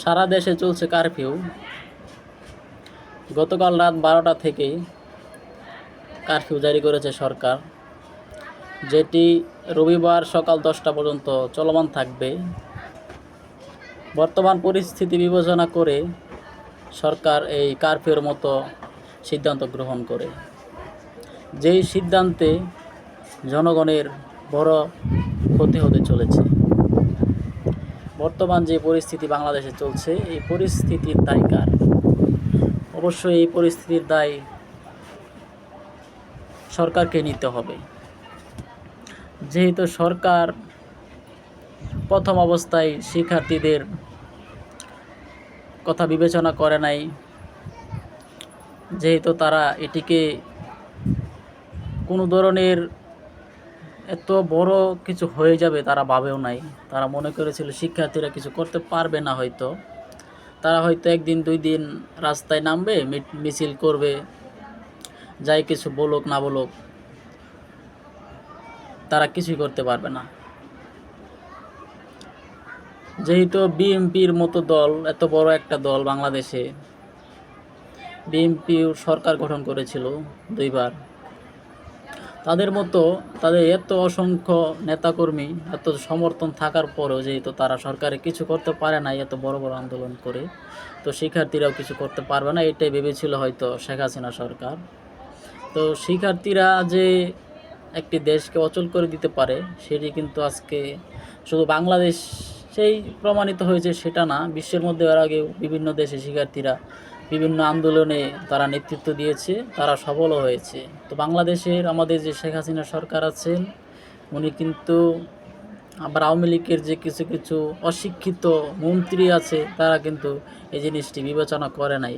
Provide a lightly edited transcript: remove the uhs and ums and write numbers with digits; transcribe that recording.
সারা দেশে চলছে কারফিউ। গতকাল রাত 12টা থেকেই কারফিউ জারি করেছে সরকার, যেটি রবিবার সকাল 10টা পর্যন্ত চলমান থাকবে। বর্তমান পরিস্থিতি বিবেচনা করে সরকার এই কারফিউর মতো সিদ্ধান্ত গ্রহণ করে, যেই সিদ্ধান্তে জনগণের বড় ক্ষতি হতে চলেছে। বর্তমান যে পরিস্থিতি বাংলাদেশে চলছে, এই পরিস্থিতির দায় কার? অবশ্যই এই পরিস্থিতির দায় সরকারকে নিতে হবে, যেহেতু সরকার প্রথম অবস্থায় শিক্ষার্থীদের কথা বিবেচনা করে নাই, যেহেতু তারা এটিকে কোনো ধরনের এত বড় কিছু হয়ে যাবে তারা ভাবেও নাই। তারা মনে করেছিল শিক্ষার্থীরা কিছু করতে পারবে না, হয়তো তারা হয়তো একদিন দুই দিন রাস্তায় নামবে, মিছিল করবে, যাই কিছু বলুক না বলুক তারা কিছুই করতে পারবে না। যেহেতু বিএনপির মতো দল, এত বড় একটা দল বাংলাদেশে, বিএনপি সরকার গঠন করেছিল দুইবার, তাদের মতো তাদের এত অসংখ্য নেতাকর্মী, এত সমর্থন থাকার পরেও যেহেতু তারা সরকারে কিছু করতে পারে না এত বড় বড় আন্দোলন করে, তো শিক্ষার্থীরাও কিছু করতে পারবে না, এটাই ভেবেছিল হয়তো শেখ হাসিনা সরকার। তো শিক্ষার্থীরা যে একটি দেশকে অচল করে দিতে পারে সেটি কিন্তু আজকে শুধু বাংলাদেশেই প্রমাণিত হয়েছে সেটা না, বিশ্বের মধ্যে এর আগেও বিভিন্ন দেশে শিক্ষার্থীরা বিভিন্ন আন্দোলনে তারা নেতৃত্ব দিয়েছে, তারা সফলও হয়েছে। তো বাংলাদেশের আমাদের যে শেখ হাসিনা সরকার আছেন, উনি কিন্তু আবার আওয়ামী লীগের যে কিছু কিছু অশিক্ষিত মন্ত্রী আছে তারা কিন্তু এই জিনিসটি বিবেচনা করে নাই।